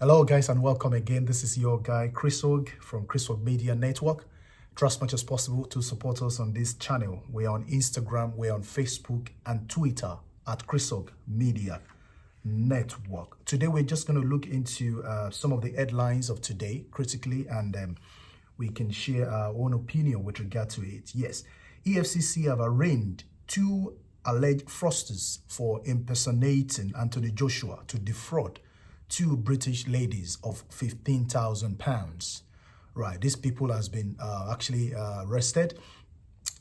Hello, guys, and welcome again. This is your guy, Chris Og from Chris Og Media Network. Try as much as possible to support us on this channel. We're on Instagram, we're on Facebook, and Twitter at Chris Og Media Network. Today, we're just going to look into some of the headlines of today critically, and we can share our own opinion with regard to it. Yes, EFCC have arraigned two alleged fraudsters for impersonating AnthonyJoshua to defraud two British ladies of £15,000. Right, these people has been actually arrested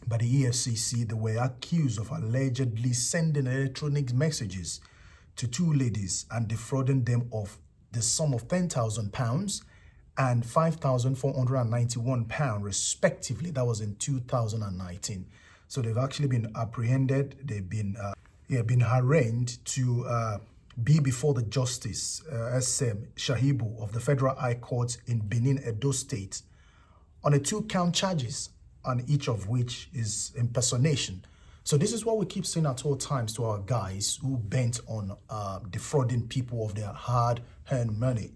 by the EFCC. They were accused of allegedly sending electronic messages to two ladies and defrauding them of the sum of £10,000 and £5,491 respectively. That was in 2019. So they've actually been apprehended. They've been arraigned to be before the Justice SM Shahibu of the Federal High Court in Benin, Edo State, on a two-count charges, and each of which is impersonation. So this is what we keep saying at all times to our guys who bent on defrauding people of their hard-earned money.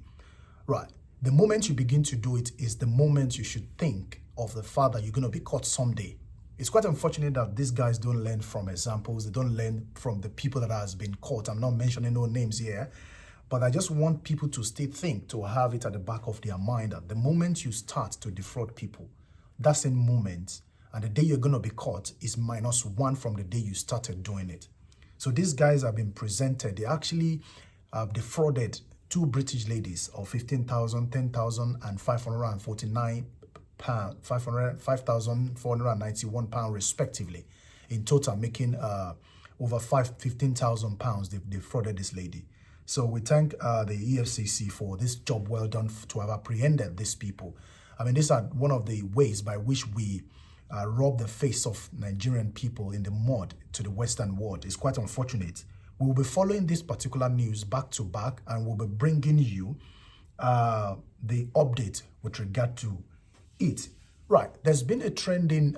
Right. The moment you begin to do it is the moment you should think of the fact that you're going to be caught someday. It's quite unfortunate that these guys don't learn from examples. They don't learn from the people that has been caught. I'm not mentioning no names here, but I just want people to think, to have it at the back of their mind that the moment you start to defraud people, that's the moment, and the day you're going to be caught is -1 from the day you started doing it. So these guys have been presented. They actually defrauded two British ladies of 15,000, 10,000, and £5,491 respectively, in total making over £15,000 they've defrauded this lady. So we thank the EFCC for this job well done to have apprehended these people. I mean, these are one of the ways by which we rub the face of Nigerian people in the mud to the Western world. It's quite unfortunate. We will be following this particular news back to back, and we'll be bringing you the update with regard to it. Right, there's been a trending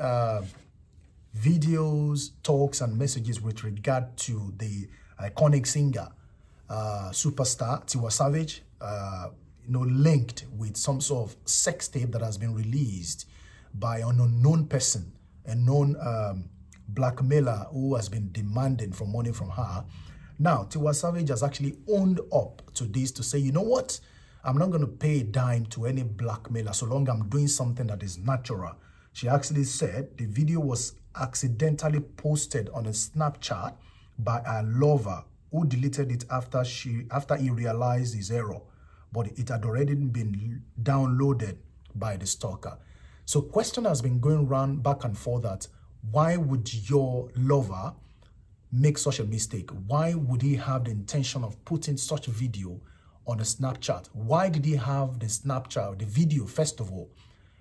videos, talks, and messages with regard to the iconic singer, superstar Tiwa Savage, linked with some sort of sex tape that has been released by an unknown person, a known blackmailer who has been demanding for money from her. Now, Tiwa Savage has actually owned up to this to say, you know what? I'm not going to pay a dime to any blackmailer so long I'm doing something that is natural. She actually said the video was accidentally posted on a Snapchat by a lover who deleted it after he realized his error, but it had already been downloaded by the stalker. So question has been going around back and forth that why would your lover make such a mistake? Why would he have the intention of putting such a video on a Snapchat? Why did he have the Snapchat, the video, first of all?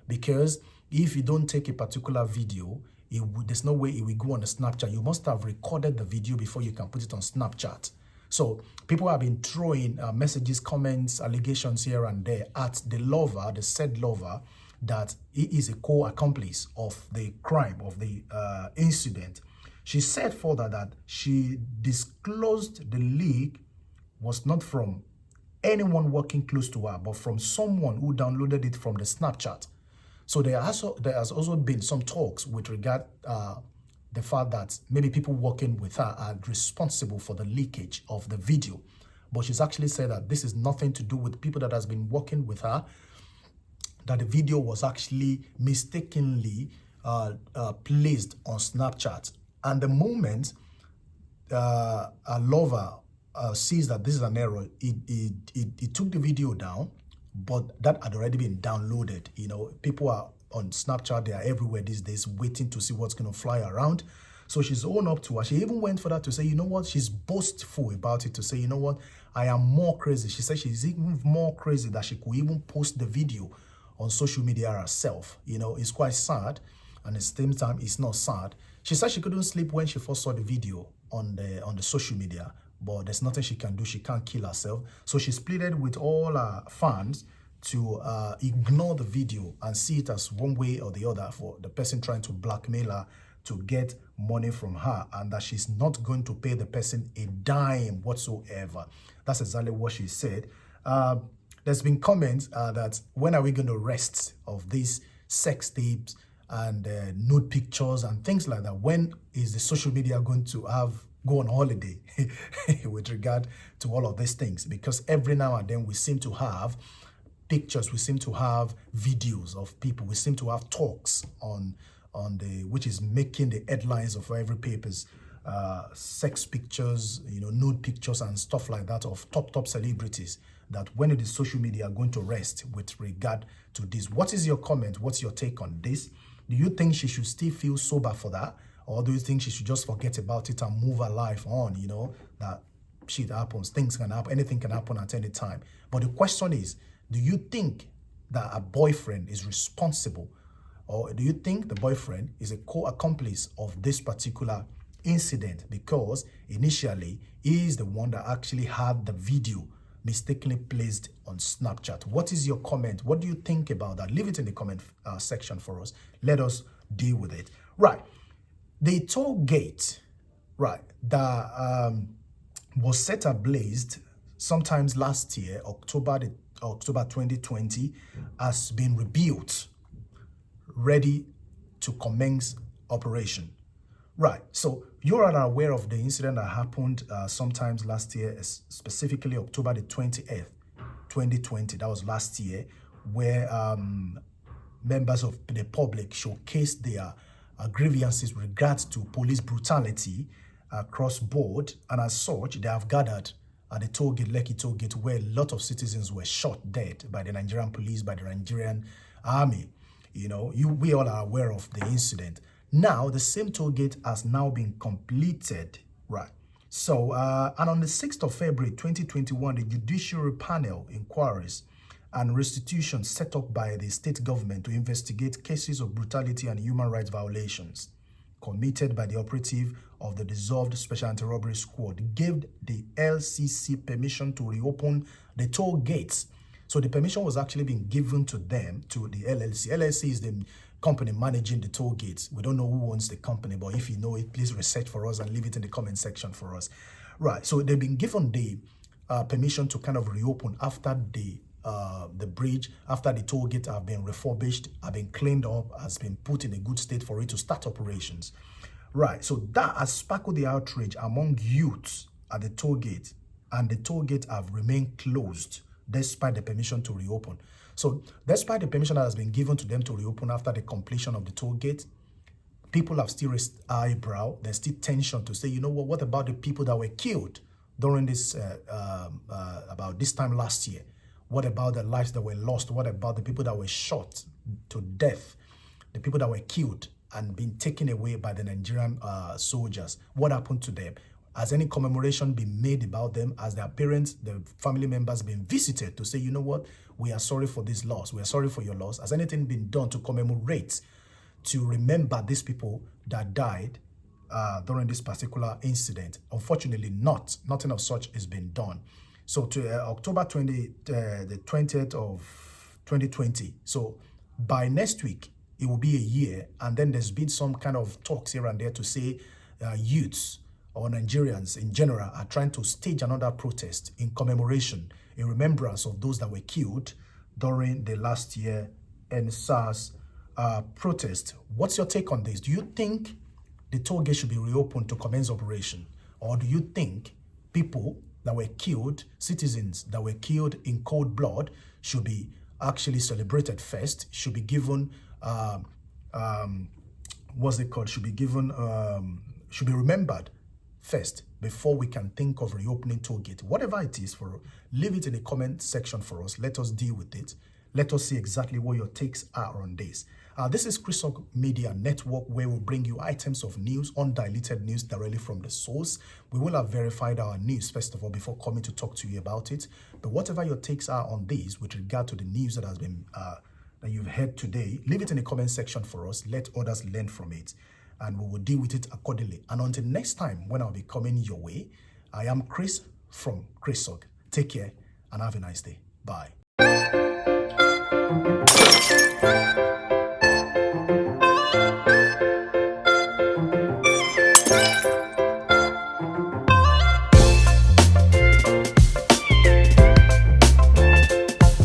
Because if you don't take a particular video, there's no way it will go on the Snapchat. You must have recorded the video before you can put it on Snapchat. So people have been throwing messages, comments, allegations here and there at the lover, the said lover, that he is a co-accomplice of the crime, of the incident. She said further that she disclosed the leak was not from anyone working close to her, but from someone who downloaded it from the Snapchat. So there has also been some talks with regard the fact that maybe people working with her are responsible for the leakage of the video. But she's actually said that this is nothing to do with people that has been working with her, that the video was actually mistakenly placed on Snapchat. And the moment a lover sees that this is an error, it took the video down, but that had already been downloaded. People are on Snapchat, they are everywhere these days waiting to see what's going to fly around. So she's owned up to her. She even went for that to say, you know what, she's boastful about it, to say, you know what, I am more crazy. She said she's even more crazy that she could even post the video on social media herself. It's quite sad, and at the same time, it's not sad. She said she couldn't sleep when she first saw the video on the social media, but there's nothing she can do. She can't kill herself. So she's pleaded with all her fans to ignore the video and see it as one way or the other for the person trying to blackmail her to get money from her, and that she's not going to pay the person a dime whatsoever. That's exactly what she said. there's been comments that when are we going to rest of these sex tapes and nude pictures and things like that? When is the social media going to go on holiday with regard to all of these things? Because every now and then we seem to have pictures, we seem to have videos of people, we seem to have talks on the, which is making the headlines of every papers, sex pictures, nude pictures and stuff like that of top celebrities. That when is the social media going to rest with regard to this? What is your comment? What's your take on this? Do you think she should still feel sober for that? Or do you think she should just forget about it and move her life on, that shit happens, things can happen, anything can happen at any time. But the question is, do you think that a boyfriend is responsible? Or do you think the boyfriend is a co-accomplice of this particular incident? Because initially, he is the one that actually had the video mistakenly placed on Snapchat. What is your comment? What do you think about that? Leave it in the comment section for us. Let us deal with it. Right. The toll gate, right, that was set ablaze sometimes last year, October 2020, has been rebuilt, ready to commence operation. Right, so you're aware of the incident that happened sometimes last year, specifically October the 20th, 2020. That was last year, where members of the public showcased their grievances with regards to police brutality across board. And as such, they have gathered at the tollgate, Lekki tollgate, where a lot of citizens were shot dead by the Nigerian police, by the Nigerian army. We all are aware of the incident. Now, the same tollgate has now been completed, right? So, and on the 6th of February, 2021, the judiciary panel inquiries and restitution set up by the state government to investigate cases of brutality and human rights violations committed by the operative of the dissolved Special Anti-Robbery Squad gave the LCC permission to reopen the toll gates. So the permission was actually being given to them, to the LLC. LLC is the company managing the toll gates. We don't know who owns the company, but if you know it, please research for us and leave it in the comment section for us. Right, so they've been given the permission to kind of reopen after the bridge, after the toll gate have been refurbished, have been cleaned up, has been put in a good state for it to start operations. Right, so that has sparkled the outrage among youths at the toll gate, and the toll gate have remained closed despite the permission to reopen. So despite the permission that has been given to them to reopen after the completion of the toll gate, people have still raised eyebrow. There's still tension to say, what about the people that were killed during this, about this time last year? What about the lives that were lost? What about the people that were shot to death? The people that were killed and been taken away by the Nigerian soldiers? What happened to them? Has any commemoration been made about them? Has their parents, the family members been visited to say, we are sorry for this loss. We are sorry for your loss. Has anything been done to commemorate, to remember these people that died during this particular incident? Unfortunately, nothing of such has been done. So to October the 20th of 2020. So by next week, it will be a year. And then there's been some kind of talks here and there to say youths or Nigerians in general are trying to stage another protest in commemoration, in remembrance of those that were killed during the last year and SARS protest. What's your take on this? Do you think the toll gate should be reopened to commence operation? Or do you think people that were killed, citizens that were killed in cold blood, should be actually celebrated first, should be given, should be remembered first before we can think of reopening toll gate? Whatever it is, leave it in the comment section for us. Let us deal with it. Let us see exactly what your takes are on this. This is Chrisok Media Network, where we bring you items of news, undiluted news directly from the source. We will have verified our news, first of all, before coming to talk to you about it. But whatever your takes are on this with regard to the news that has been that you've heard today, leave it in the comment section for us. Let others learn from it, and we will deal with it accordingly. And until next time, when I'll be coming your way, I am Chris from Chrisok. Take care and have a nice day. Bye.